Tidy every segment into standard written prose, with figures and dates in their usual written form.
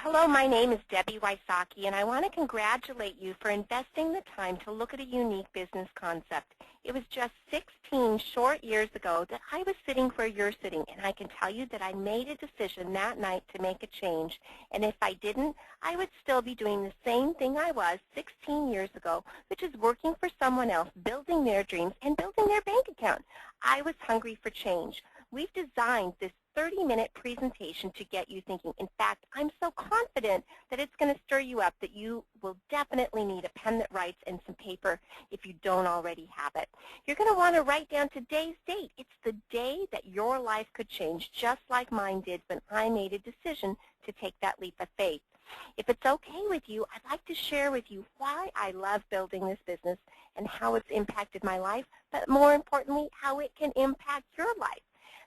Hello, my name is Debbie Wysocki, and I want to congratulate you for investing the time to look at a unique business concept. It was just 16 short years ago that I was sitting where you're sitting, and I can tell you that I made a decision that night to make a change. And if I didn't, I would still be doing the same thing I was 16 years ago, which is working for someone else, building their dreams, and building their bank account. I was hungry for change. We've designed this 30-minute presentation to get you thinking. In fact, I'm so confident that it's going to stir you up that you will definitely need a pen that writes and some paper if you don't already have it. You're going to want to write down today's date. It's the day that your life could change, just like mine did when I made a decision to take that leap of faith. If it's okay with you, I'd like to share with you why I love building this business and how it's impacted my life, but more importantly, how it can impact your life.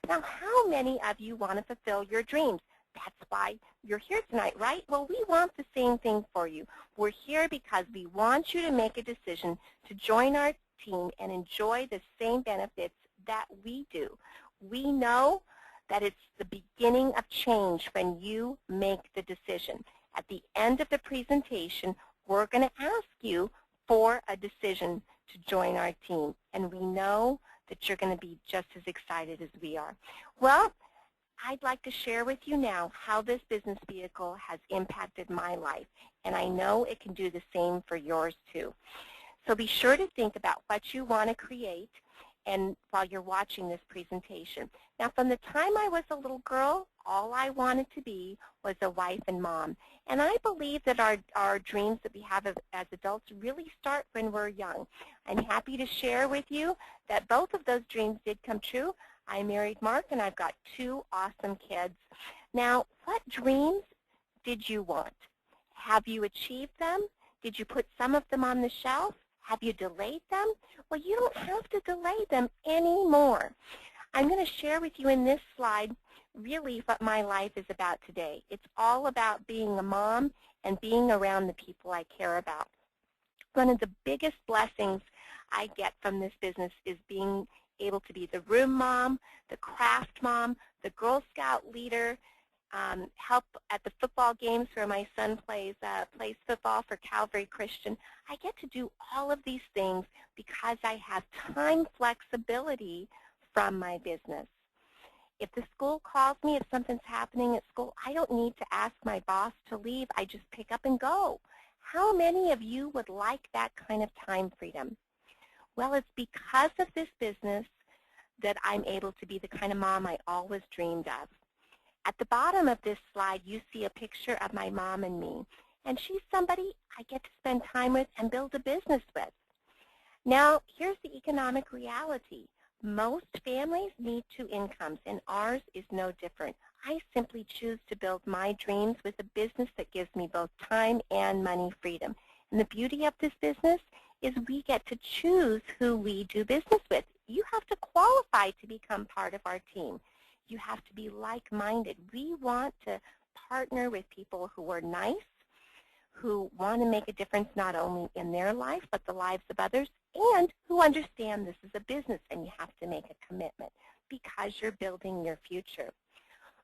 Now, how many of you want to fulfill your dreams? That's why you're here tonight, right? Well, we want the same thing for you. We're here because we want you to make a decision to join our team and enjoy the same benefits that we do. We know that it's the beginning of change when you make the decision. At the end of the presentation, we're going to ask you for a decision to join our team, and we know that you're going to be just as excited as we are. Well, I'd like to share with you now how this business vehicle has impacted my life, and I know it can do the same for yours too. So be sure to think about what you want to create and while you're watching this presentation. Now, from the time I was a little girl, all I wanted to be was a wife and mom. And I believe that our dreams that we have as adults really start when we're young. I'm happy to share with you that both of those dreams did come true. I married Mark, and I've got 2 awesome kids. Now, what dreams did you want? Have you achieved them? Did you put some of them on the shelf? Have you delayed them? Well, you don't have to delay them anymore. I'm going to share with you in this slide really what my life is about today. It's all about being a mom and being around the people I care about. One of the biggest blessings I get from this business is being able to be the room mom, the craft mom, the Girl Scout leader, help at the football games where my son plays football for Calvary Christian. I get to do all of these things because I have time flexibility from my business. If the school calls me, if something's happening at school, I don't need to ask my boss to leave. I just pick up and go. How many of you would like that kind of time freedom? Well, it's because of this business that I'm able to be the kind of mom I always dreamed of. At the bottom of this slide, you see a picture of my mom and me, and she's somebody I get to spend time with and build a business with. Now, here's the economic reality. Most families need 2 incomes, and ours is no different. I simply choose to build my dreams with a business that gives me both time and money freedom. And the beauty of this business is we get to choose who we do business with. You have to qualify to become part of our team. You have to be like-minded. We want to partner with people who are nice, who want to make a difference not only in their life but the lives of others, and who understand this is a business and you have to make a commitment because you're building your future.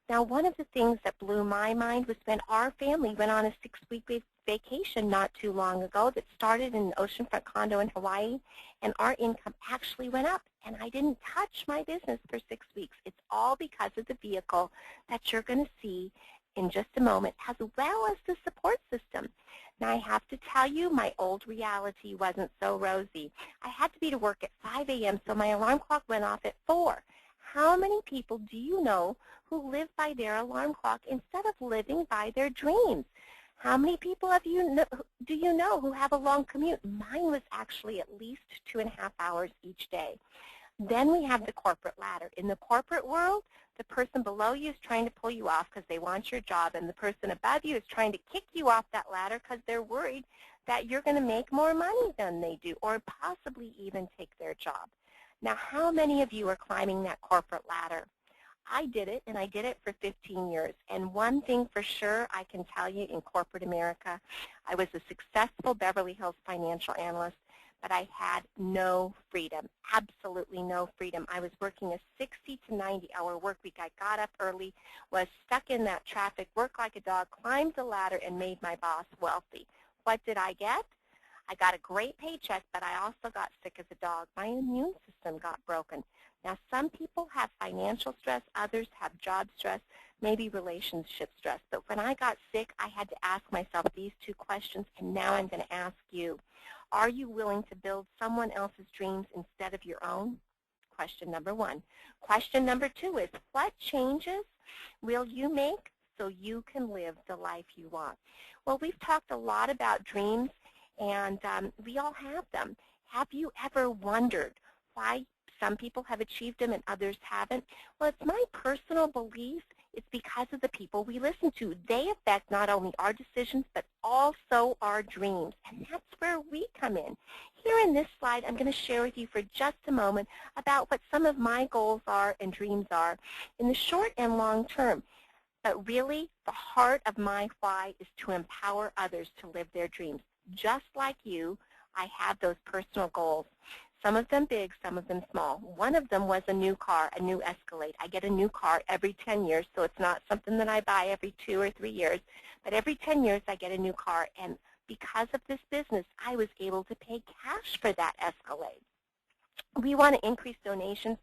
Now, one of the things that blew my mind was when our family went on a 6-week vacation not too long ago that started in an oceanfront condo in Hawaii, and our income actually went up, and I didn't touch my business for 6 weeks. It's all because of the vehicle that you're going to see in just a moment, as well as the support system. Now, I have to tell you, my old reality wasn't so rosy. I had to be to work at 5 a.m., so my alarm clock went off at 4. How many people do you know who live by their alarm clock instead of living by their dreams? How many people do you know who have a long commute? Mine was actually at least 2.5 hours each day. Then we have the corporate ladder. In the corporate world, the person below you is trying to pull you off because they want your job, and the person above you is trying to kick you off that ladder because they're worried that you're going to make more money than they do or possibly even take their job. Now, how many of you are climbing that corporate ladder? I did it, and I did it for 15 years. And one thing for sure I can tell you in corporate America, I was a successful Beverly Hills financial analyst, but I had no freedom, absolutely no freedom. I was working a 60 to 90-hour work week. I got up early, was stuck in that traffic, worked like a dog, climbed the ladder, and made my boss wealthy. What did I get? I got a great paycheck, but I also got sick as a dog. My immune system got broken. Now, some people have financial stress, others have job stress, maybe relationship stress. But when I got sick, I had to ask myself these two questions, and now I'm going to ask you. Are you willing to build someone else's dreams instead of your own? Question number one. Question number two is, what changes will you make so you can live the life you want? Well, we've talked a lot about dreams, and we all have them. Have you ever wondered why some people have achieved them and others haven't? Well, it's my personal belief it's because of the people we listen to. They affect not only our decisions, but also our dreams. And that's where we come in. Here in this slide, I'm going to share with you for just a moment about what some of my goals are and dreams are in the short and long term. But really, the heart of my why is to empower others to live their dreams. Just like you, I have those personal goals. Some of them big, some of them small. One of them was a new car, a new Escalade. I get a new car every 10 years, so it's not something that I buy every 2 or 3 years. But every 10 years, I get a new car. And because of this business, I was able to pay cash for that Escalade. We want to increase donations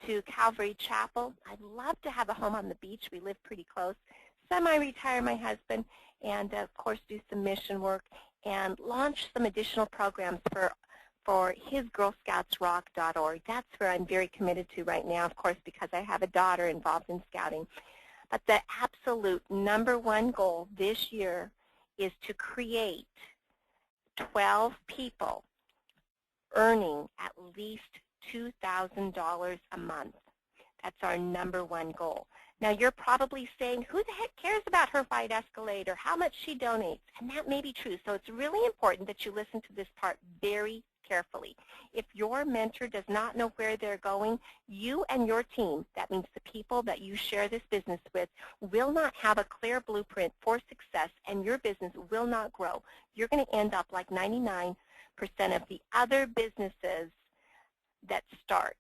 to Calvary Chapel. I'd love to have a home on the beach. We live pretty close. Semi-retire my husband and, of course, do some mission work and launch some additional programs for his GirlScoutsRock.org. That's where I'm very committed to right now, of course, because I have a daughter involved in scouting. But the absolute #1 goal this year is to create 12 people earning at least $2,000 a month. That's our #1 goal. Now, you're probably saying, who the heck cares about her white Escalade or how much she donates? And that may be true. So it's really important that you listen to this part very carefully. If your mentor does not know where they're going, you and your team, that means the people that you share this business with, will not have a clear blueprint for success, and your business will not grow. You're going to end up like 99% of the other businesses that start.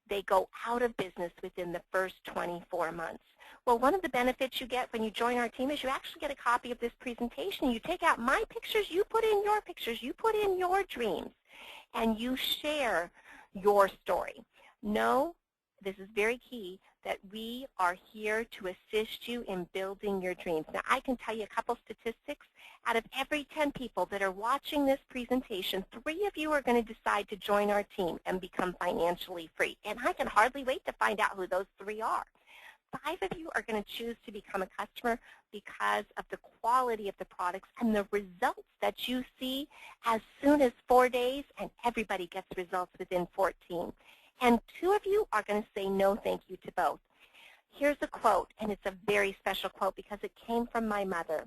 They go out of business within the first 24 months. Well, one of the benefits you get when you join our team is you actually get a copy of this presentation. You take out my pictures, you put in your pictures, you put in your dreams, and you share your story. Know, this is very key, that we are here to assist you in building your dreams. Now, I can tell you a couple statistics. Out of every 10 people that are watching this presentation, 3 of you are going to decide to join our team and become financially free. And I can hardly wait to find out who those 3 are. 5 of you are going to choose to become a customer because of the quality of the products and the results that you see as soon as 4 days, and everybody gets results within 14. And 2 of you are going to say no thank you to both. Here's a quote, and it's a very special quote because it came from my mother.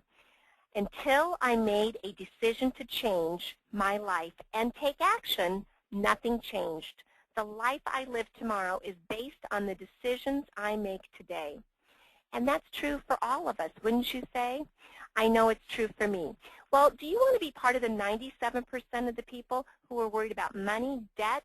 Until I made a decision to change my life and take action, nothing changed. The life I live tomorrow is based on the decisions I make today. And that's true for all of us, wouldn't you say? I know it's true for me. Well, do you want to be part of the 97% of the people who are worried about money, debt,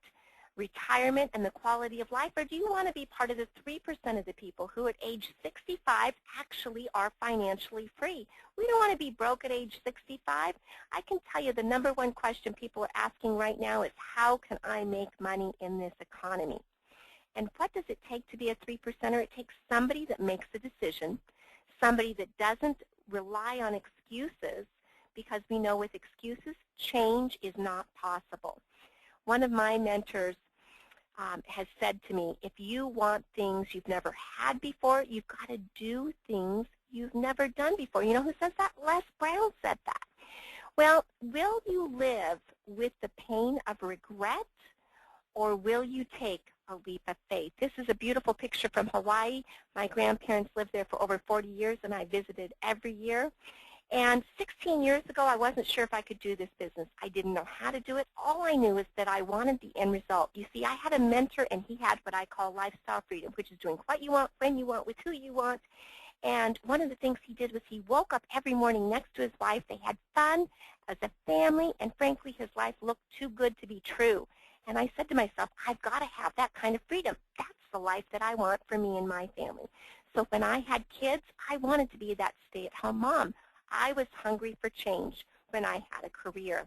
retirement, and the quality of life, or do you want to be part of the 3% of the people who at age 65 actually are financially free? We don't want to be broke at age 65. I can tell you the #1 question people are asking right now is, how can I make money in this economy? And what does it take to be a 3%er? It takes somebody that makes a decision, somebody that doesn't rely on excuses, because we know with excuses, change is not possible. One of my mentors has said to me, if you want things you've never had before, you've got to do things you've never done before. You know who says that? Les Brown said that. Well, will you live with the pain of regret, or will you take a leap of faith? This is a beautiful picture from Hawaii. My grandparents lived there for over 40 years, and I visited every year. And 16 years ago, I wasn't sure if I could do this business. I didn't know how to do it. All I knew is that I wanted the end result. You see, I had a mentor, and he had what I call lifestyle freedom, which is doing what you want, when you want, with who you want. And one of the things he did was he woke up every morning next to his wife. They had fun as a family, and frankly, his life looked too good to be true. And I said to myself, I've got to have that kind of freedom. That's the life that I want for me and my family. So when I had kids, I wanted to be that stay-at-home mom. I was hungry for change when I had a career.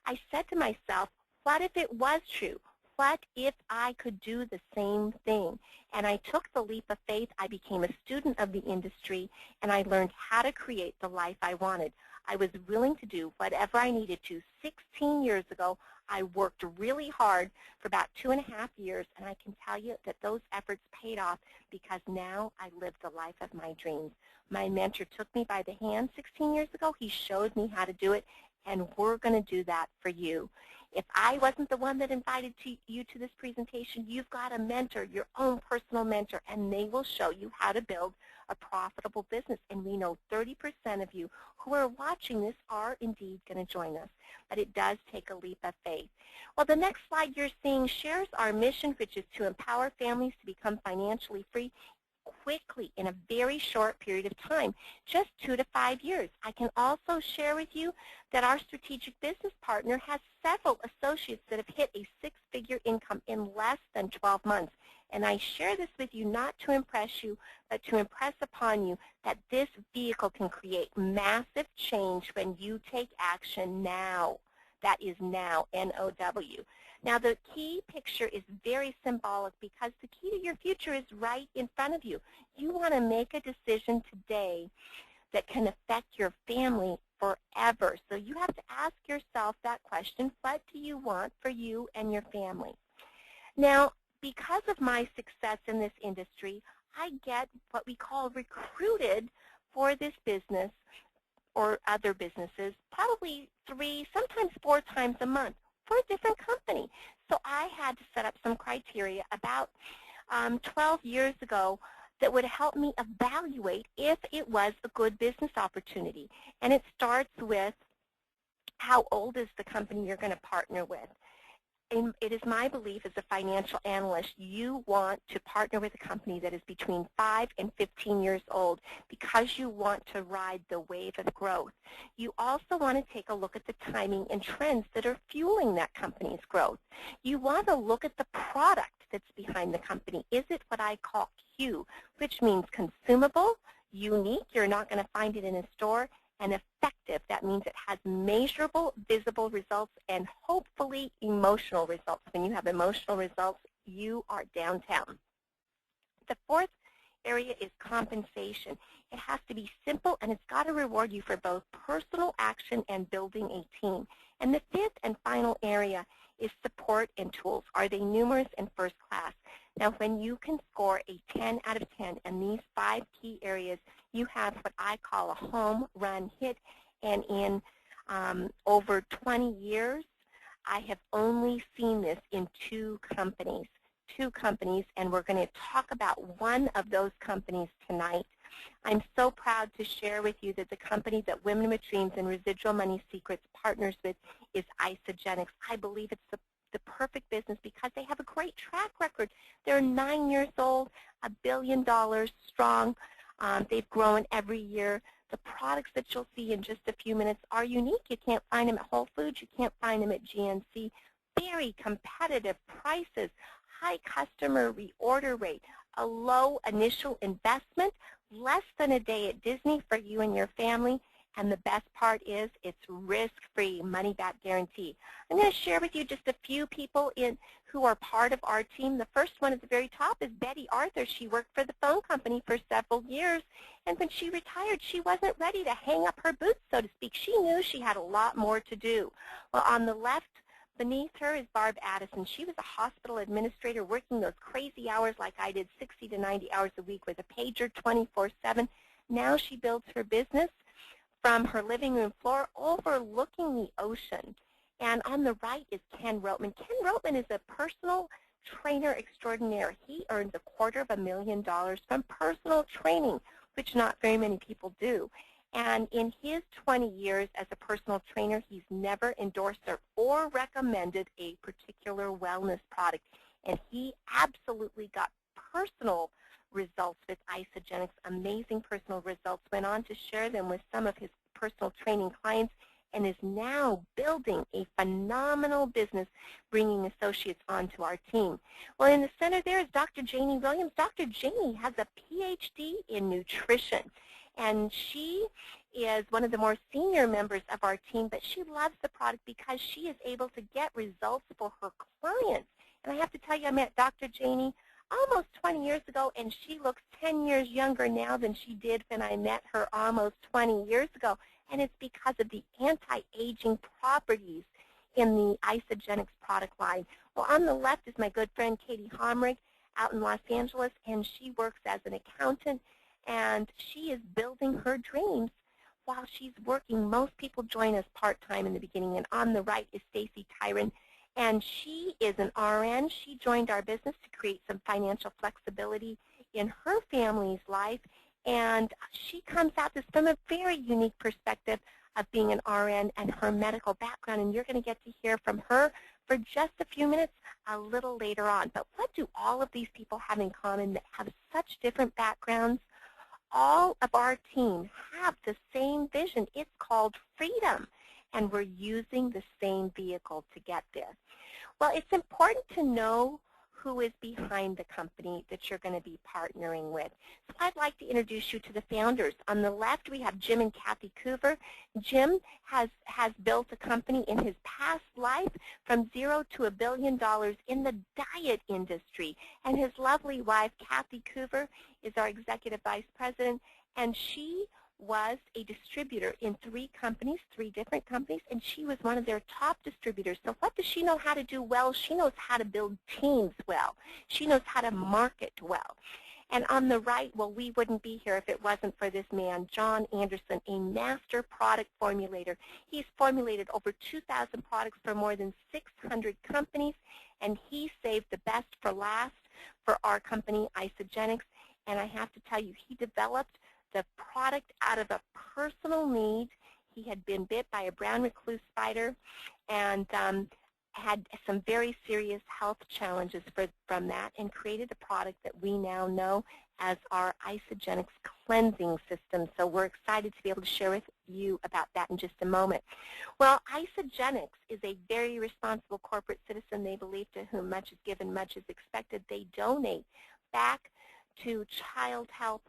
I said to myself, what if it was true? What if I could do the same thing? And I took the leap of faith. I became a student of the industry, and I learned how to create the life I wanted. I was willing to do whatever I needed to. 16 years ago, I worked really hard for about 2.5 years, and I can tell you that those efforts paid off because now I live the life of my dreams. My mentor took me by the hand 16 years ago. He showed me how to do it, and we're going to do that for you. If I wasn't the one that invited you to this presentation, you've got a mentor, your own personal mentor, and they will show you how to build a profitable business. And we know 30% of you who are watching this are indeed going to join us. But it does take a leap of faith. Well, the next slide you're seeing shares our mission, which is to empower families to become financially free quickly in a very short period of time, just 2 to 5 years. I can also share with you that our strategic business partner has several associates that have hit a 6-figure income in less than 12 months. And I share this with you not to impress you, but to impress upon you that this vehicle can create massive change when you take action now. That is now, N-O-W. Now, the key picture is very symbolic because the key to your future is right in front of you. You want to make a decision today that can affect your family forever. So you have to ask yourself that question, what do you want for you and your family? Now, because of my success in this industry, I get what we call recruited for this business or other businesses probably 3, sometimes 4 times a month for a different company. So I had to set up some criteria about 12 years ago that would help me evaluate if it was a good business opportunity. And it starts with how old is the company you're going to partner with. And it is my belief as a financial analyst, you want to partner with a company that is between 5 and 15 years old because you want to ride the wave of growth. You also want to take a look at the timing and trends that are fueling that company's growth. You want to look at the product that's behind the company. Is it what I call Q, which means consumable, unique, you're not going to find it in a store, and effective. That means it has measurable, visible results, and hopefully emotional results. When you have emotional results, you are downtown. The fourth area is compensation. It has to be simple, and it's got to reward you for both personal action and building a team. And the fifth and final area is support and tools. Are they numerous and first class? Now, when you can score a 10 out of 10 in these 5 key areas, you have what I call a home run hit. And in over 20 years, I have only seen this in 2 companies. 2 companies, and we're going to talk about one of those companies tonight. I'm so proud to share with you that the company that Women with Dreams and Residual Money Secrets partners with is Isogenics. I believe it's the perfect business because they have a great track record. They're 9 years old, $1 billion strong. They've grown every year. The products that you'll see in just a few minutes are unique. You can't find them at Whole Foods. You can't find them at GNC. Very competitive prices, high customer reorder rate, a low initial investment, less than a day at Disney for you and your family, and the best part is it's risk-free, money-back guarantee. I'm going to share with you just a few people who are part of our team. The first one at the very top is Betty Arthur. She worked for the phone company for several years, and when she retired, she wasn't ready to hang up her boots, so to speak. She knew she had a lot more to do. Well, on the left beneath her is Barb Addison. She was a hospital administrator working those crazy hours like I did, 60 to 90 hours a week with a pager 24/7. Now she builds her business from her living room floor overlooking the ocean. And on the right is Ken Roatman. Ken Roatman is a personal trainer extraordinaire. He earns $250,000 from personal training, which not very many people do. And in his 20 years as a personal trainer, he's never endorsed or recommended a particular wellness product. And he absolutely got personal results with Isogenics, amazing personal results, went on to share them with some of his personal training clients, and is now building a phenomenal business, bringing associates onto our team. Well, in the center there is Dr. Janie Williams. Dr. Janie has a PhD in nutrition, and she is one of the more senior members of our team, but she loves the product because she is able to get results for her clients. And I have to tell you, I met Dr. Janie almost 20 years ago, and she looks 10 years younger now than she did when I met her almost 20 years ago. And it's because of the anti-aging properties in the Isogenics product line. Well, on the left is my good friend Katie Homrig out in Los Angeles, and she works as an accountant, and she is building her dreams while she's working. Most people join us part-time in the beginning, and on the right is Stacy Tyron, and she is an RN. She joined our business to create some financial flexibility in her family's life, and she comes at this from a very unique perspective of being an RN and her medical background, and you're going to get to hear from her for just a few minutes a little later on. But what do all of these people have in common that have such different backgrounds? All of our team have the same vision. It's called freedom, and we're using the same vehicle to get there. Well, it's important to know who is behind the company that you're going to be partnering with. So I'd like to introduce you to the founders. On the left, we have Jim and Kathy Coover. Jim has built a company in his past life from $0 to $1 billion in the diet industry. And his lovely wife, Kathy Coover, is our executive vice president, and she was a distributor in 3 different companies, and she was one of their top distributors. So what does she know how to do well? She knows how to build teams well. She knows how to market well. And on the right, well, we wouldn't be here if it wasn't for this man, John Anderson, a master product formulator. He's formulated over 2,000 products for more than 600 companies, and he saved the best for last for our company, Isogenics. And I have to tell you, he developed the product out of a personal need. He had been bit by a brown recluse spider and had some very serious health challenges from that, and created a product that we now know as our Isogenics cleansing system. So we're excited to be able to share with you about that in just a moment. Well, Isogenics is a very responsible corporate citizen. They believe to whom much is given, much is expected. They donate back to child health.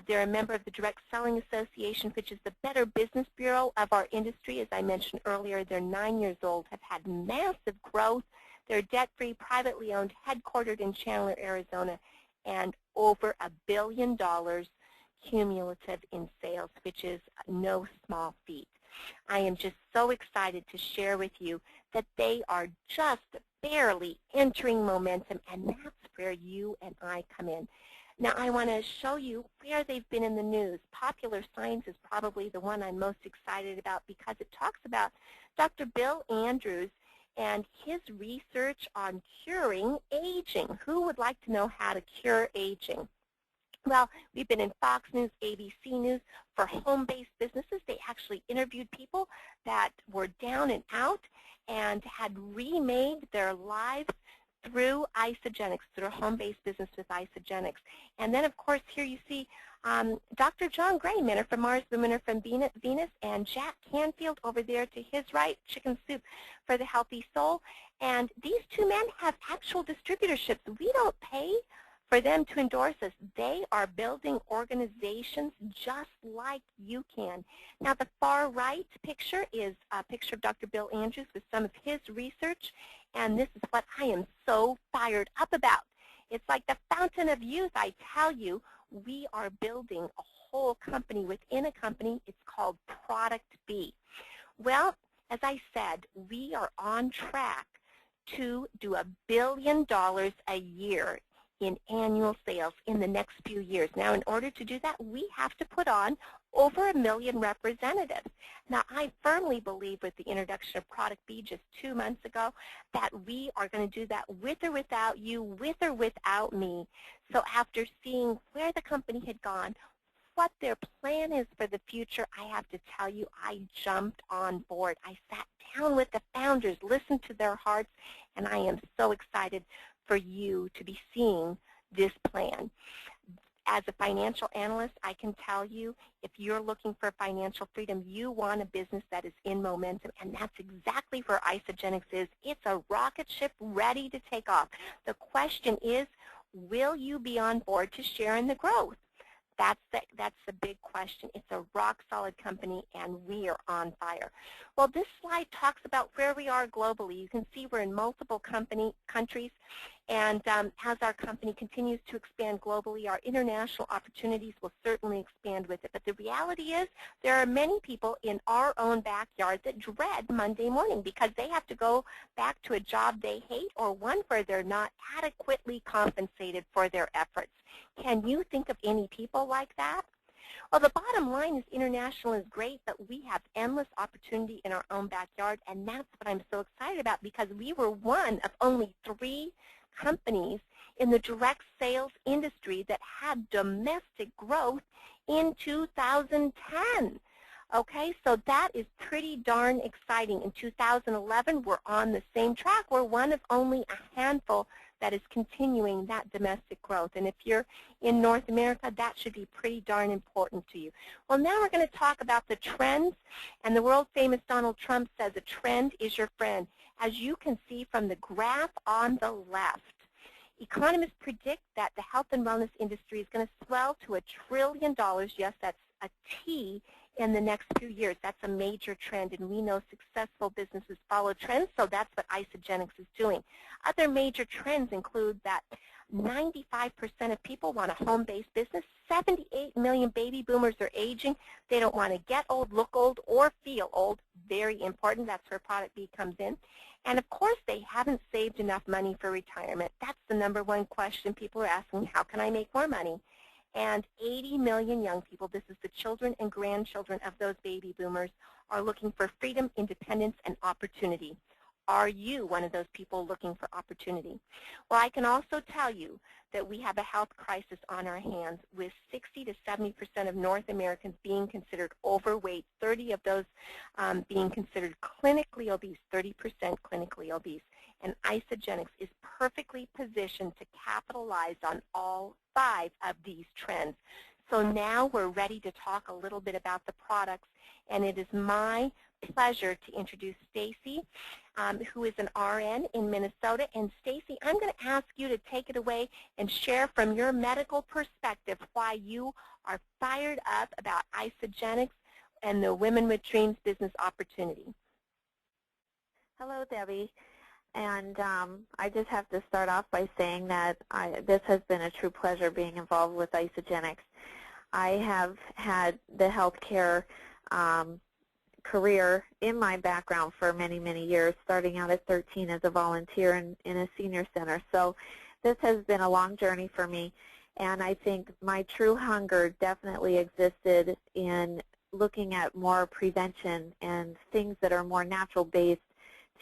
They're a member of the Direct Selling Association, which is the Better Business Bureau of our industry. As I mentioned earlier, they're 9 years old, have had massive growth. They're debt-free, privately owned, headquartered in Chandler, Arizona, and over $1 billion cumulative in sales, which is no small feat. I am just so excited to share with you that they are just barely entering momentum, and that's where you and I come in. Now, I want to show you where they've been in the news. Popular Science is probably the one I'm most excited about because it talks about Dr. Bill Andrews and his research on curing aging. Who would like to know how to cure aging? Well, we've been in Fox News, ABC News for home-based businesses. They actually interviewed people that were down and out and had remade their lives through Isogenics, through a home-based business with Isogenics. And then, of course, here you see Dr. John Gray, Men Are From Mars, Women Are From Venus, and Jack Canfield over there to his right, Chicken Soup for the Healthy Soul. And these two men have actual distributorships. We don't pay for them to endorse us. They are building organizations just like you can. Now, the far right picture is a picture of Dr. Bill Andrews with some of his research, and this is what I am so fired up about. It's like the fountain of youth, I tell you. We are building a whole company within a company. It's called Product B. Well, as I said, we are on track to do $1 billion a year in annual sales in the next few years. Now, in order to do that, we have to put on over 1 million representatives. Now, I firmly believe with the introduction of Product B just 2 months ago that we are going to do that with or without you, with or without me. So after seeing where the company had gone, what their plan is for the future, I have to tell you, I jumped on board. I sat down with the founders, listened to their hearts, and I am so excited for you to be seeing this plan. As a financial analyst, I can tell you, if you're looking for financial freedom, you want a business that is in momentum, and that's exactly where Isogenics is. It's a rocket ship ready to take off. The question is, will you be on board to share in the growth? That's the big question. It's a rock-solid company, and we are on fire. Well, this slide talks about where we are globally. You can see we're in multiple countries, and as our company continues to expand globally, our international opportunities will certainly expand with it. But the reality is there are many people in our own backyard that dread Monday morning because they have to go back to a job they hate or one where they're not adequately compensated for their efforts. Can you think of any people like that? Well, the bottom line is international is great, but we have endless opportunity in our own backyard, and that's what I'm so excited about because we were one of only 3 companies in the direct sales industry that had domestic growth in 2010. Okay, so that is pretty darn exciting. In 2011, we're on the same track. We're one of only a handful that is continuing that domestic growth. And if you're in North America, that should be pretty darn important to you. Well, now we're going to talk about the trends. And the world-famous Donald Trump says a trend is your friend. As you can see from the graph on the left, economists predict that the health and wellness industry is going to swell to $1 trillion. Yes, that's a T in the next few years. That's a major trend, and we know successful businesses follow trends, so that's what Isogenics is doing. Other major trends include that 95% of people want a home-based business. 78 million baby boomers are aging. They don't want to get old, look old, or feel old. Very important. That's where Product B comes in. And, of course, they haven't saved enough money for retirement. That's the #1 question people are asking, how can I make more money? And 80 million young people, this is the children and grandchildren of those baby boomers, are looking for freedom, independence, and opportunity. Are you one of those people looking for opportunity? Well, I can also tell you that we have a health crisis on our hands with 60 to 70% of North Americans being considered overweight, 30 of those being considered clinically obese, 30% clinically obese. And Isogenics is perfectly positioned to capitalize on all 5 of these trends. So now we're ready to talk a little bit about the products, and it is my pleasure to introduce Stacy, who is an RN in Minnesota. And Stacy, I'm going to ask you to take it away and share from your medical perspective why you are fired up about Isogenics and the Women with Dreams business opportunity. Hello, Debbie. And I just have to start off by saying that this has been a true pleasure being involved with Isogenics. I have had the healthcare career in my background for many, many years, starting out at 13 as a volunteer in a senior center. So this has been a long journey for me, and I think my true hunger definitely existed in looking at more prevention and things that are more natural-based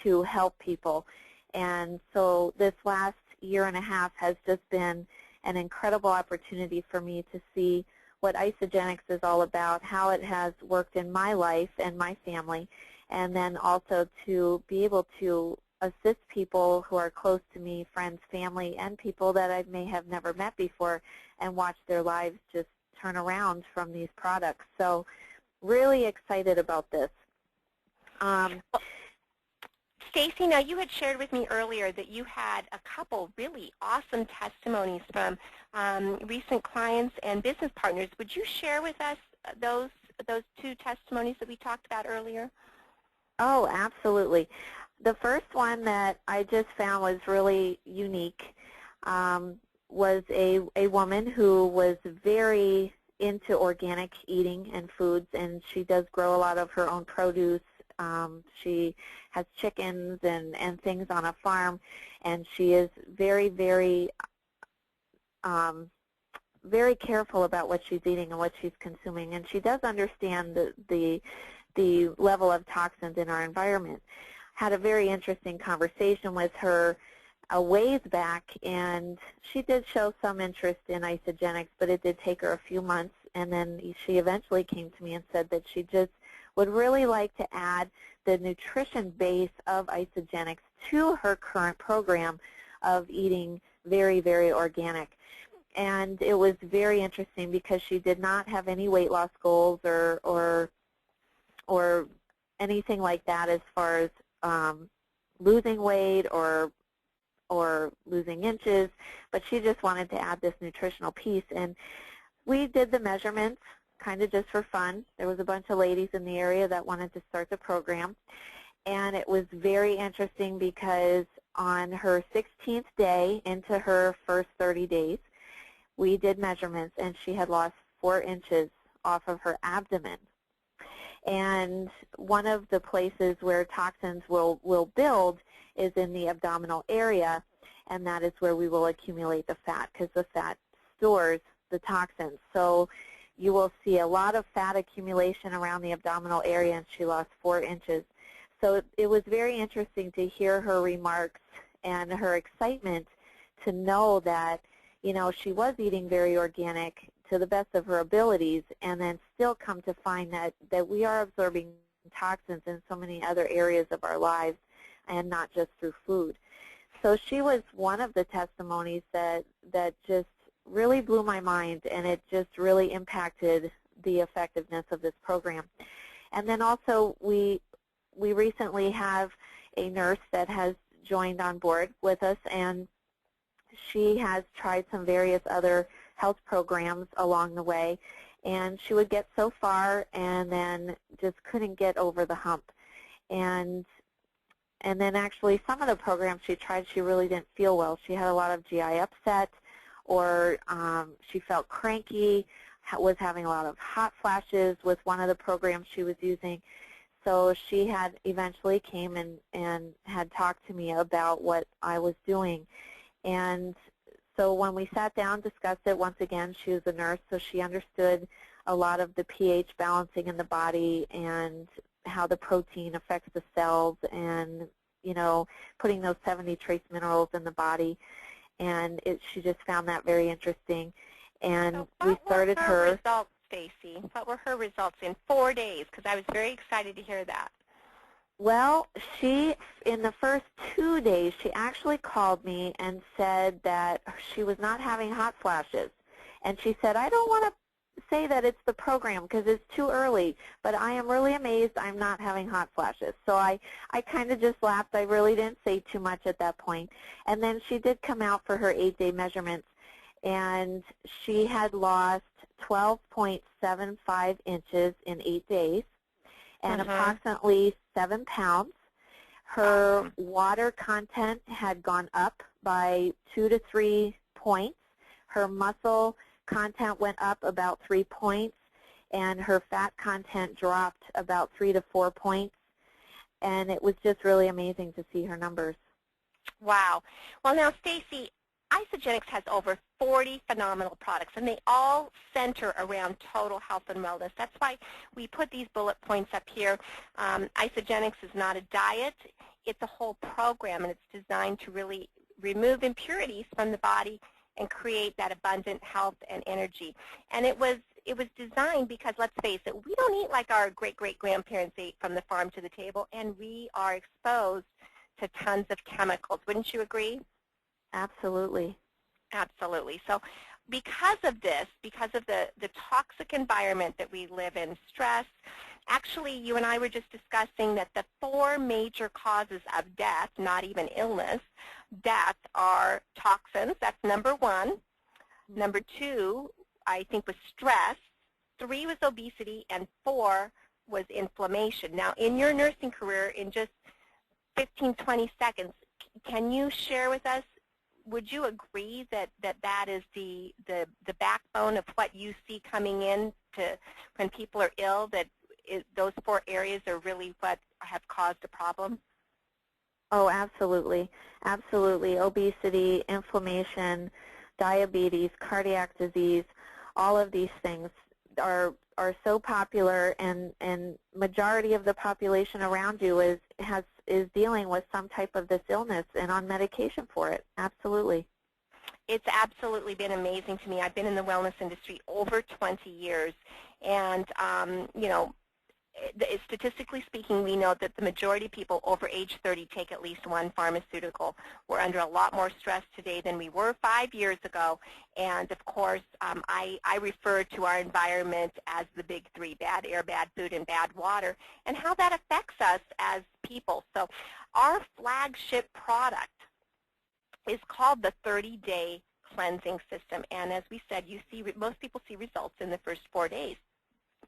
to help people. And so this last year and a half has just been an incredible opportunity for me to see what Isogenics is all about, how it has worked in my life and my family, and then also to be able to assist people who are close to me, friends, family, and people that I may have never met before, and watch their lives just turn around from these products. So really excited about this. Stacy, now you had shared with me earlier that you had a couple really awesome testimonies from recent clients and business partners. Would you share with us those 2 testimonies that we talked about earlier? Oh, absolutely. The first one that I just found was really unique was a woman who was very into organic eating and foods, and she does grow a lot of her own produce. She has chickens and things on a farm, and she is very, very, very careful about what she's eating and what she's consuming. And she does understand the level of toxins in our environment. Had a very interesting conversation with her a ways back, and she did show some interest in Isogenics, but it did take her a few months, and then she eventually came to me and said that she just would really like to add the nutrition base of Isogenics to her current program of eating very, very organic. And it was very interesting because she did not have any weight loss goals or anything like that as far as losing weight or losing inches, but she just wanted to add this nutritional piece. And we did the measurements kind of just for fun. There was a bunch of ladies in the area that wanted to start the program. And it was very interesting because on her 16th day into her first 30 days, we did measurements, and she had lost 4 inches off of her abdomen. And one of the places where toxins will build is in the abdominal area, and that is where we will accumulate the fat because the fat stores the toxins. So you will see a lot of fat accumulation around the abdominal area, and she lost 4 inches. So it was very interesting to hear her remarks and her excitement to know that, you know, she was eating very organic to the best of her abilities, and then still come to find that we are absorbing toxins in so many other areas of our lives and not just through food. So she was one of the testimonies that just really blew my mind, and it just really impacted the effectiveness of this program. And then also we recently have a nurse that has joined on board with us, and she has tried some various other health programs along the way, and she would get so far and then just couldn't get over the hump. And then actually some of the programs she tried, she really didn't feel well. She had a lot of GI upset, or she felt cranky, was having a lot of hot flashes with one of the programs she was using. So she had eventually came and had talked to me about what I was doing. And so when we sat down, discussed it, once again, she was a nurse, so she understood a lot of the pH balancing in the body and how the protein affects the cells, and, you know, putting those 70 trace minerals in the body. And she just found that very interesting. And so we started her results, Stacy? What were her results in 4 days? Because I was very excited to hear that. Well, she, in the first 2 days, she actually called me and said that she was not having hot flashes. And she said, I don't want to say that it's the program because it's too early, but I am really amazed I'm not having hot flashes. So I kind of just laughed. I really didn't say too much at that point. And then she did come out for her 8-day measurements, and she had lost 12.75 inches in 8 days. And approximately 7 pounds. Her water content had gone up by 2 to 3 points. Her muscle content went up about 3 points, and her fat content dropped about 3 to 4 points. And it was just really amazing to see her numbers. Wow. Well, now, Stacy, Isogenics has over 40 phenomenal products, and they all center around total health and wellness. That's why we put these bullet points up here. Isogenics is not a diet. It's a whole program, and it's designed to really remove impurities from the body and create that abundant health and energy. And it was designed because, let's face it, we don't eat like our great-great-grandparents ate from the farm to the table, and we are exposed to tons of chemicals. Wouldn't you agree? Absolutely. Absolutely. So because of this, because of the toxic environment that we live in, stress, actually you and I were just discussing that the 4 major causes of death, not even illness, death are toxins. That's number 1. Number 2, I think, was stress. 3 was obesity, and 4 was inflammation. Now, in your nursing career, in just 15, 20 seconds, can you share with us, would you agree that is the backbone of what you see coming in to when people are ill, that those 4 areas are really what have caused a problem? Oh, absolutely. Absolutely. Obesity, inflammation, diabetes, cardiac disease, all of these things are so popular, and majority of the population around you is dealing with some type of this illness and on medication for it. Absolutely. It's absolutely been amazing to me. I've been in the wellness industry over 20 years, and you know, statistically speaking, we know that the majority of people over age 30 take at least one pharmaceutical. We're under a lot more stress today than we were 5 years ago. And of course, I refer to our environment as the big three: bad air, bad food, and bad water, and how that affects us as people. So our flagship product is called the 30-day cleansing system. And as we said, most people see results in the first 4 days.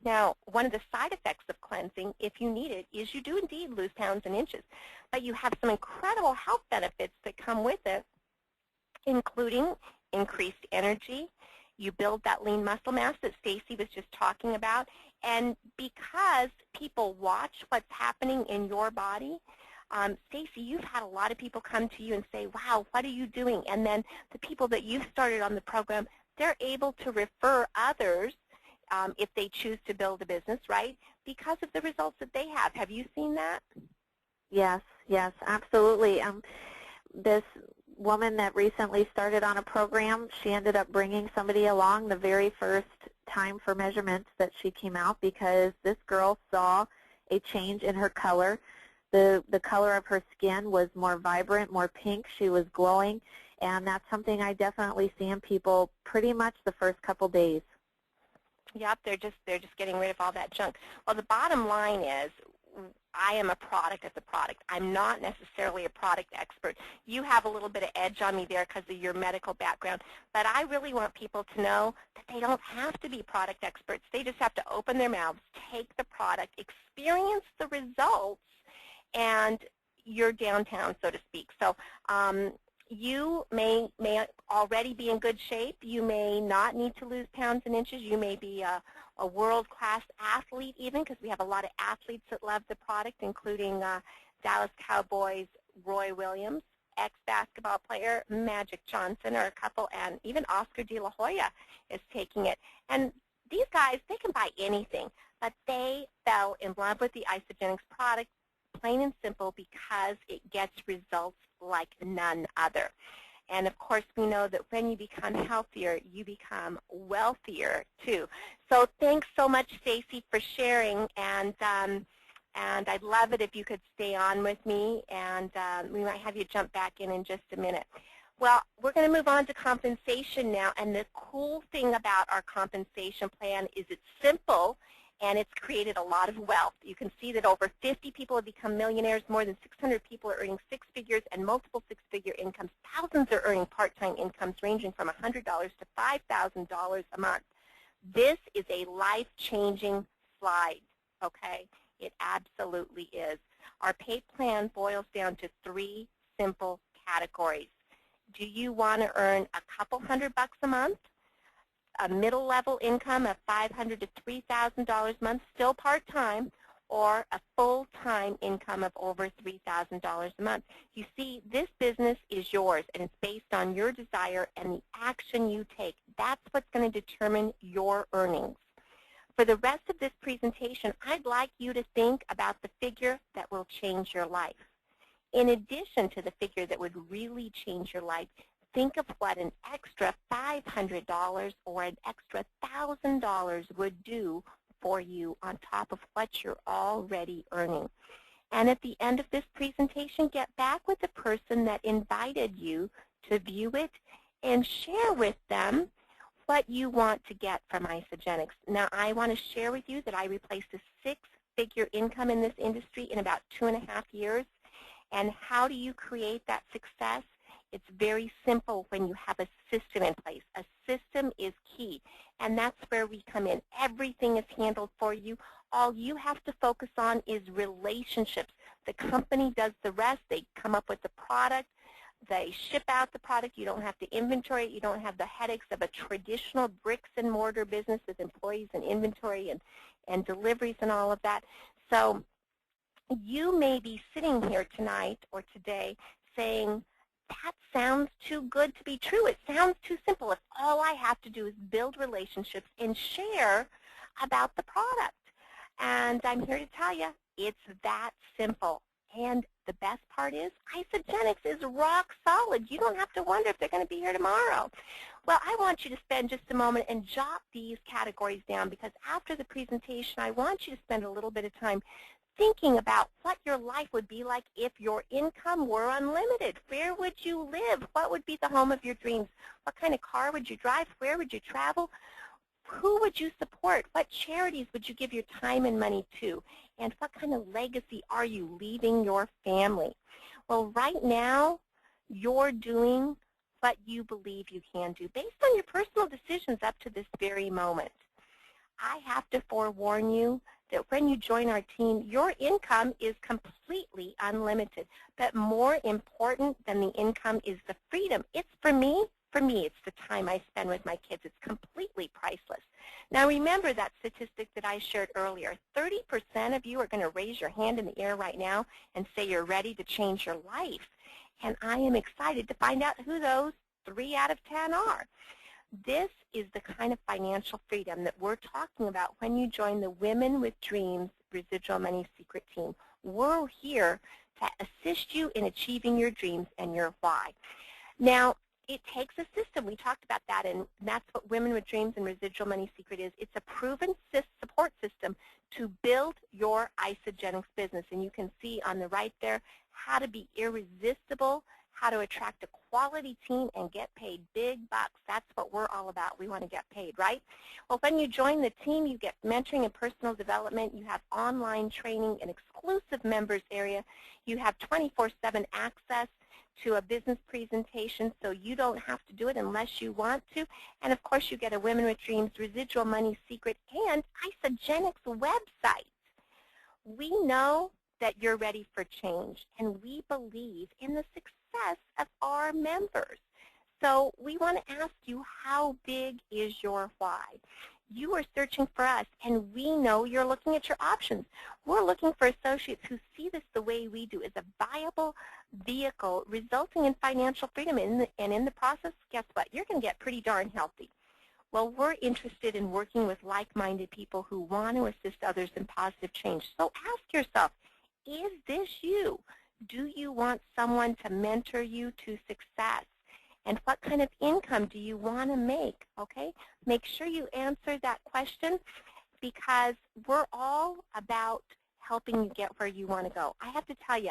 Now, one of the side effects of cleansing, if you need it, is you do indeed lose pounds and inches. But you have some incredible health benefits that come with it, including increased energy. You build that lean muscle mass that Stacy was just talking about. And because people watch what's happening in your body, Stacy, you've had a lot of people come to you and say, wow, what are you doing? And then the people that you've started on the program, they're able to refer others if they choose to build a business, right, because of the results that they have. Have you seen that? Yes, yes, absolutely. This woman that recently started on a program, she ended up bringing somebody along the very first time for measurements that she came out, because this girl saw a change in her color. The color of her skin was more vibrant, more pink. She was glowing, and that's something I definitely see in people pretty much the first couple days. Yep, they're just getting rid of all that junk. Well, the bottom line is, I am a product of the product. I'm not necessarily a product expert. You have a little bit of edge on me there because of your medical background, but I really want people to know that they don't have to be product experts. They just have to open their mouths, take the product, experience the results, and you're downtown, so to speak. So you may already be in good shape. You may not need to lose pounds and inches. You may be a world-class athlete even, because we have a lot of athletes that love the product, including Dallas Cowboys' Roy Williams, ex-basketball player Magic Johnson, or a couple, and even Oscar De La Hoya is taking it. And these guys, they can buy anything, but they fell in love with the Isogenics product, plain and simple, because it gets results like none other. And of course, we know that when you become healthier, you become wealthier too. So thanks so much, Stacy, for sharing. And I'd love it if you could stay on with me, and we might have you jump back in just a minute. Well, we're going to move on to compensation now. And the cool thing about our compensation plan is it's simple, and it's created a lot of wealth. You can see that over 50 people have become millionaires. More than 600 people are earning six figures and multiple six-figure incomes. Thousands are earning part-time incomes ranging from $100 to $5,000 a month. This is a life-changing slide, okay? It absolutely is. Our pay plan boils down to three simple categories. Do you want to earn a couple $100 a month? A middle-level income of $500 to $3,000 a month, still part-time, or a full-time income of over $3,000 a month. You see, this business is yours, and it's based on your desire and the action you take. That's what's going to determine your earnings. For the rest of this presentation, I'd like you to think about the figure that will change your life. In addition to the figure that would really change your life, think of what an extra $500 or an extra $1,000 would do for you on top of what you're already earning. And at the end of this presentation, get back with the person that invited you to view it and share with them what you want to get from Isogenics. Now, I want to share with you that I replaced a six-figure income in this industry in about 2.5 years. And how do you create that success? It's very simple when you have a system in place. A system is key, and that's where we come in. Everything is handled for you. All you have to focus on is relationships. The company does the rest. They come up with the product. They ship out the product. You don't have to inventory it. You don't have the headaches of a traditional bricks and mortar business with employees and inventory and deliveries and all of that. So you may be sitting here tonight or today saying, that sounds too good to be true. It sounds too simple. If all I have to do is build relationships and share about the product. And I'm here to tell you, it's that simple. And the best part is, Isogenics is rock solid. You don't have to wonder if they're going to be here tomorrow. Well, I want you to spend just a moment and jot these categories down, because after the presentation, I want you to spend a little bit of time thinking about what your life would be like if your income were unlimited. Where would you live? What would be the home of your dreams? What kind of car would you drive? Where would you travel? Who would you support? What charities would you give your time and money to? And what kind of legacy are you leaving your family? Well, right now, you're doing what you believe you can do based on your personal decisions up to this very moment. I have to forewarn you that when you join our team, your income is completely unlimited. But more important than the income is the freedom. It's for me, it's the time I spend with my kids. It's completely priceless. Now remember that statistic that I shared earlier. 30% of you are going to raise your hand in the air right now and say you're ready to change your life. And I am excited to find out who those 3 out of 10 are. This is the kind of financial freedom that we're talking about when you join the Women with Dreams Residual Money Secret team. We're here to assist you in achieving your dreams and your why. Now, it takes a system. We talked about that, and that's what Women with Dreams and Residual Money Secret is. It's a proven support system to build your Isogenics business. And you can see on the right there how to be irresistible, how to attract a quality team and get paid big bucks. That's what we're all about. We want to get paid, right? Well, when you join the team, you get mentoring and personal development. You have online training, an exclusive members area. You have 24/7 access to a business presentation, so you don't have to do it unless you want to. And, of course, you get a Women with Dreams Residual Money Secret and Isogenics website. We know that you're ready for change, and we believe in the success of our members. So we want to ask you, how big is your why? You are searching for us, and we know you're looking at your options. We're looking for associates who see this the way we do, as a viable vehicle resulting in financial freedom. And in the process, guess what? You're going to get pretty darn healthy. Well, we're interested in working with like-minded people who want to assist others in positive change. So ask yourself, is this you? Do you want someone to mentor you to success? And what kind of income do you want to make, okay? Make sure you answer that question, because we're all about helping you get where you want to go. I have to tell you,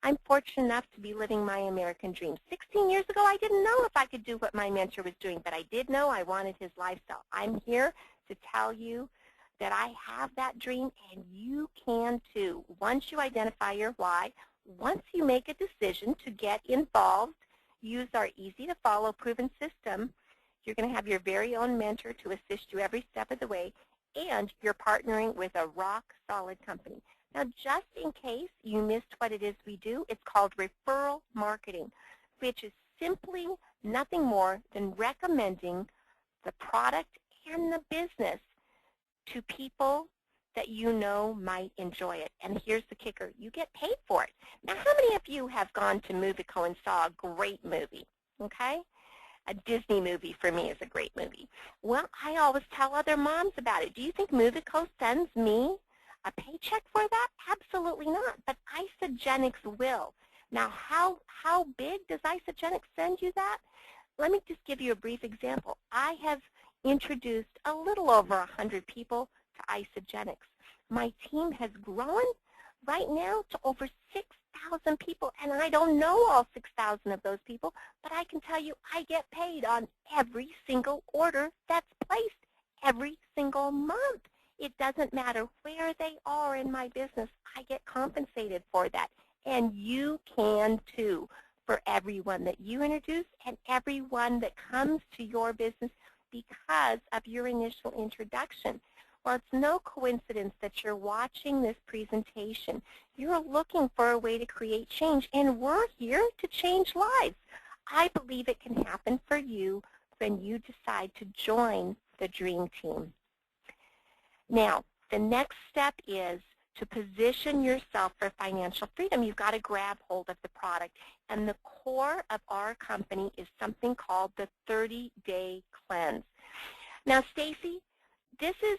I'm fortunate enough to be living my American dream. 16 years ago, I didn't know if I could do what my mentor was doing, but I did know I wanted his lifestyle. I'm here to tell you that I have that dream, and you can too. Once you identify your why, once you make a decision to get involved, use our easy-to-follow, proven system, you're going to have your very own mentor to assist you every step of the way, and you're partnering with a rock-solid company. Now, just in case you missed what it is we do, it's called referral marketing, which is simply nothing more than recommending the product and the business to people that you know might enjoy it. And here's the kicker. You get paid for it. Now, how many of you have gone to Movico and saw a great movie, okay? A Disney movie for me is a great movie. Well, I always tell other moms about it. Do you think Movico sends me a paycheck for that? Absolutely not, but Isogenics will. Now, how big does Isogenics send you that? Let me just give you a brief example. I have introduced a little over 100 people to Isogenics. My team has grown right now to over 6,000 people, and I don't know all 6,000 of those people, but I can tell you I get paid on every single order that's placed every single month. It doesn't matter where they are in my business. I get compensated for that, and you can too, for everyone that you introduce and everyone that comes to your business because of your initial introduction. Well, it's no coincidence that you're watching this presentation. You're looking for a way to create change, and we're here to change lives. I believe it can happen for you when you decide to join the Dream Team. Now, the next step is to position yourself for financial freedom. You've got to grab hold of the product. And the core of our company is something called the 30-day cleanse. Now, Stacy, this is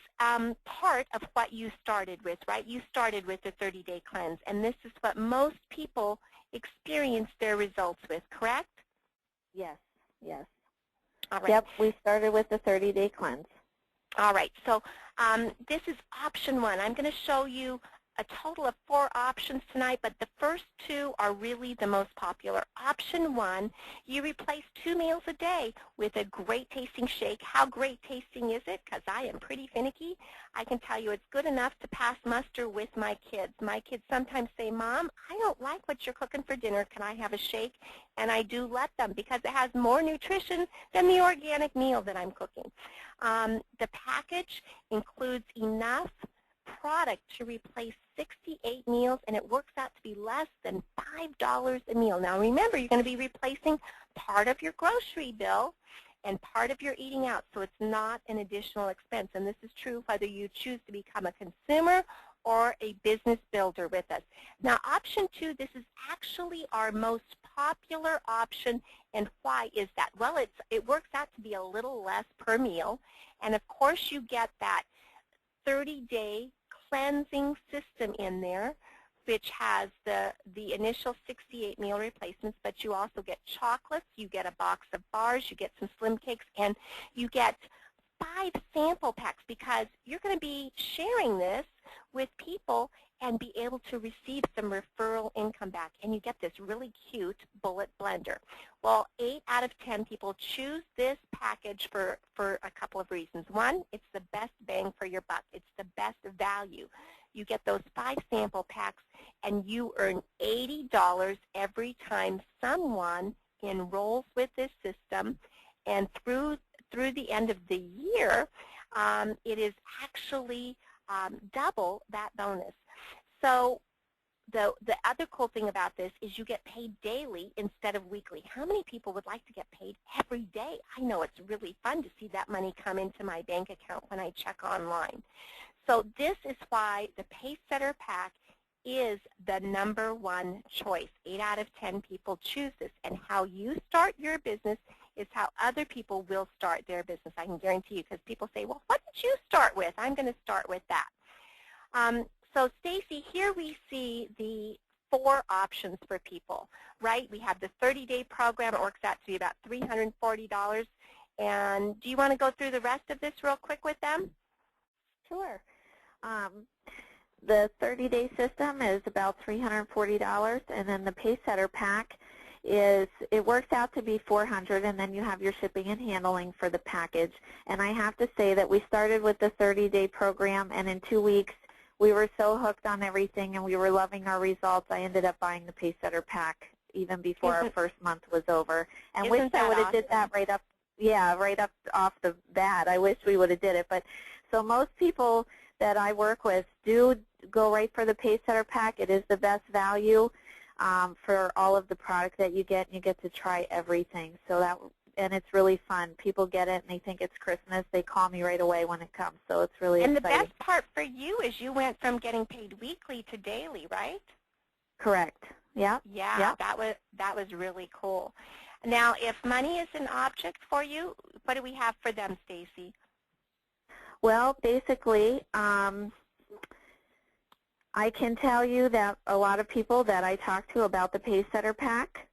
part of what you started with, right? You started with the 30-day cleanse, and this is what most people experience their results with, correct? Yes, yes. All right. Yep, we started with the 30-day cleanse. All right, so this is option 1. I'm going to show you a total of 4 options tonight, but the first 2 are really the most popular. Option 1, you replace 2 meals a day with a great tasting shake. How great tasting is it? Because I am pretty finicky. I can tell you it's good enough to pass muster with my kids. My kids sometimes say, Mom, I don't like what you're cooking for dinner. Can I have a shake? And I do let them because it has more nutrition than the organic meal that I'm cooking. The package includes enough product to replace 68 meals, and it works out to be less than $5 a meal. Now remember, you're going to be replacing part of your grocery bill and part of your eating out, so it's not an additional expense. And this is true whether you choose to become a consumer or a business builder with us. Now option 2, this is actually our most popular option, and why is that? Well, it works out to be a little less per meal, and of course you get that 30-day cleansing system in there, which has the initial 68 meal replacements, but you also get chocolates, you get a box of bars, you get some slim cakes, and you get 5 sample packs, because you're going to be sharing this with people and be able to receive some referral income back. And you get this really cute bullet blender. Well, 8 out of 10 people choose this package for a couple of reasons. One, it's the best bang for your buck. It's the best value. You get those 5 sample packs, and you earn $80 every time someone enrolls with this system. And through the end of the year, it is actually double that bonus. So the other cool thing about this is you get paid daily instead of weekly. How many people would like to get paid every day? I know it's really fun to see that money come into my bank account when I check online. So this is why the Pacesetter Pack is the #1 choice. 8 out of 10 people choose this. And how you start your business is how other people will start their business. I can guarantee you, because people say, well, what did you start with? I'm going to start with that. So Stacy, here we see the 4 options for people, right? We have the 30-day program. It works out to be about $340. And do you want to go through the rest of this real quick with them? Sure. The 30-day system is about $340, and then the Pacesetter Pack it works out to be $400, and then you have your shipping and handling for the package. And I have to say that we started with the 30-day program, and in 2 weeks we were so hooked on everything, and we were loving our results. I ended up buying the Pacesetter Pack even before our first month was over. And wish I would have did that right up off the bat. I wish we would have did it. But so most people that I work with do go right for the Pacesetter Pack. It is the best value for all of the product that you get, and you get to try everything. And it's really fun. People get it, and they think it's Christmas. They call me right away when it comes, so it's really exciting. And the best part for you is you went from getting paid weekly to daily, right? Correct. Yeah. Yeah, yep. That was really cool. Now, if money is an object for you, what do we have for them, Stacy? Well, basically, I can tell you that a lot of people that I talk to about the Pacesetter Pack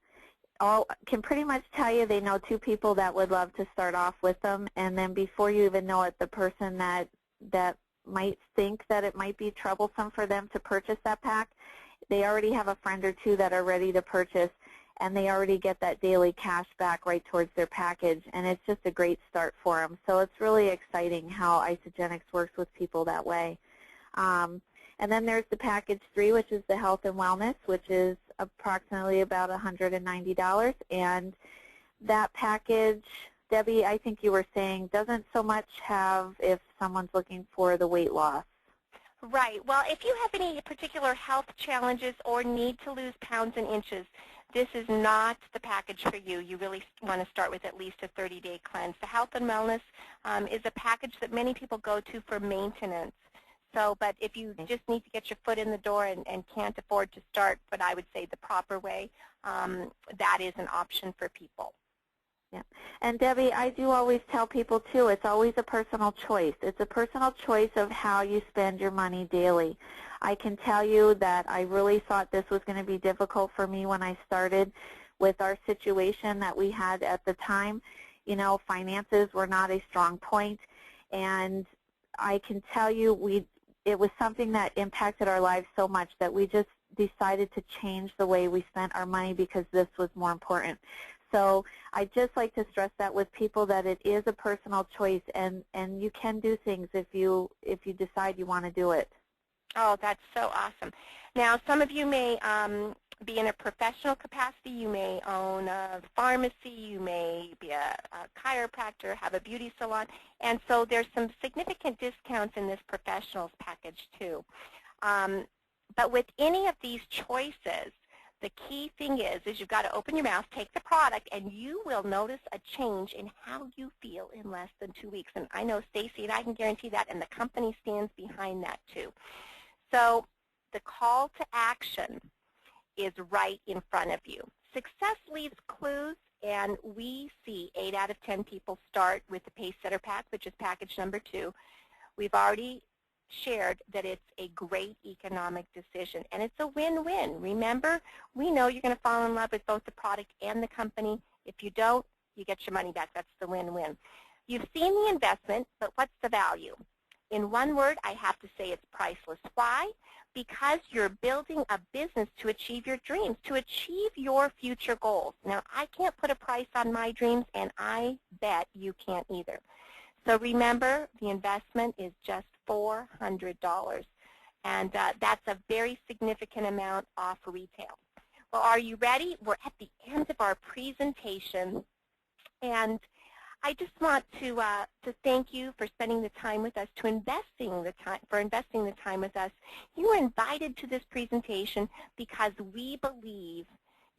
all can pretty much tell you they know 2 people that would love to start off with them, and then before you even know it, the person that might think that it might be troublesome for them to purchase that pack, they already have a friend or 2 that are ready to purchase, and they already get that daily cash back right towards their package, and it's just a great start for them. So it's really exciting how Isogenics works with people that way. And then there's the package 3, which is the health and wellness, which is approximately about $190. And that package, Debbie, I think you were saying, doesn't so much have if someone's looking for the weight loss. Right. Well, if you have any particular health challenges or need to lose pounds and inches, this is not the package for you. You really want to start with at least a 30-day cleanse. The health and wellness is a package that many people go to for maintenance. So, but if you just need to get your foot in the door and can't afford to start, but I would say the proper way, that is an option for people. Yeah. And Debbie, I do always tell people too, it's always a personal choice. It's a personal choice of how you spend your money daily. I can tell you that I really thought this was going to be difficult for me when I started with our situation that we had at the time. You know, finances were not a strong point, and I can tell you it was something that impacted our lives so much that we just decided to change the way we spent our money because this was more important. So I just like to stress that with people that it is a personal choice, and you can do things if you decide you want to do it. Oh, that's so awesome. Now, some of you may be in a professional capacity. You may own a pharmacy. You may be a chiropractor, have a beauty salon. And so there's some significant discounts in this professionals package, too. But with any of these choices, the key thing is you've got to open your mouth, take the product, and you will notice a change in how you feel in less than 2 weeks. And I know Stacy and I can guarantee that, and the company stands behind that too. So the call to action is right in front of you. Success leaves clues, and we see 8 out of 10 people start with the Pace Setter Pack, which is package number 2. We've already shared that it's a great economic decision, and it's a win-win. Remember, we know you're going to fall in love with both the product and the company. If you don't, you get your money back. That's the win-win. You've seen the investment, but what's the value? In one word, I have to say it's priceless. Why? Because you're building a business to achieve your dreams, to achieve your future goals. Now, I can't put a price on my dreams, and I bet you can't either. So remember, the investment is just $400, and that's a very significant amount off retail. Well, are you ready? We're at the end of our presentation, and I just want to thank you for spending the time with us, for investing the time with us. You were invited to this presentation because we believe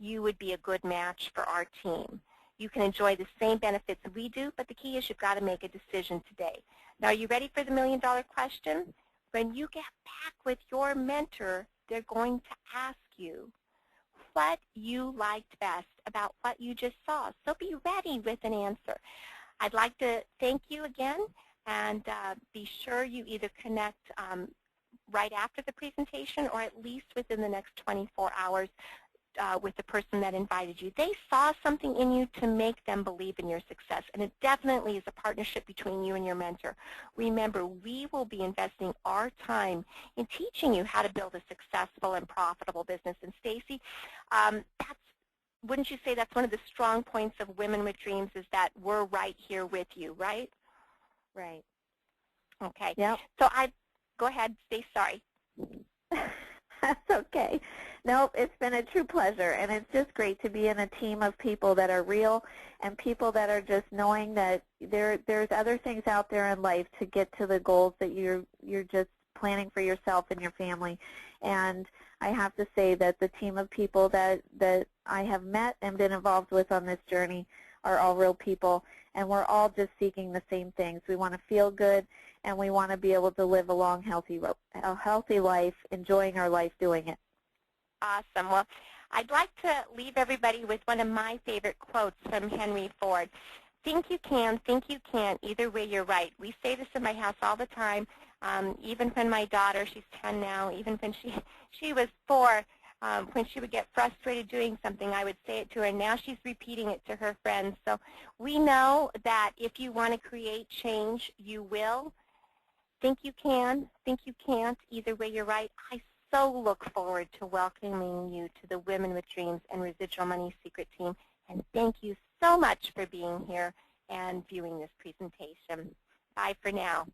you would be a good match for our team. You can enjoy the same benefits we do, but the key is you've got to make a decision today. Now, are you ready for the million-dollar question? When you get back with your mentor, they're going to ask you what you liked best about what you just saw. So be ready with an answer. I'd like to thank you again, and be sure you either connect right after the presentation or at least within the next 24 hours with the person that invited you. They saw something in you to make them believe in your success, and it definitely is a partnership between you and your mentor. Remember, we will be investing our time in teaching you how to build a successful and profitable business. And Stacy, wouldn't you say that's one of the strong points of Women with Dreams, is that we're right here with you, right? Right. Okay. Yep. So go ahead, Stacy, sorry. That's okay. Nope, it's been a true pleasure, and it's just great to be in a team of people that are real and people that are just knowing that there's other things out there in life to get to the goals that you're just planning for yourself and your family. And I have to say that the team of people that I have met and been involved with on this journey are all real people, and we're all just seeking the same things. We want to feel good, and we want to be able to live a long, healthy life, enjoying our life doing it. Awesome. Well, I'd like to leave everybody with one of my favorite quotes from Henry Ford. Think you can, think you can't, either way you're right. We say this in my house all the time, even when my daughter, she's 10 now, even when she was 4, when she would get frustrated doing something, I would say it to her, and now she's repeating it to her friends. So we know that if you want to create change, you will. Think you can, think you can't, either way you're right. I so look forward to welcoming you to the Women with Dreams and Residual Money Secret team, and thank you so much for being here and viewing this presentation. Bye for now.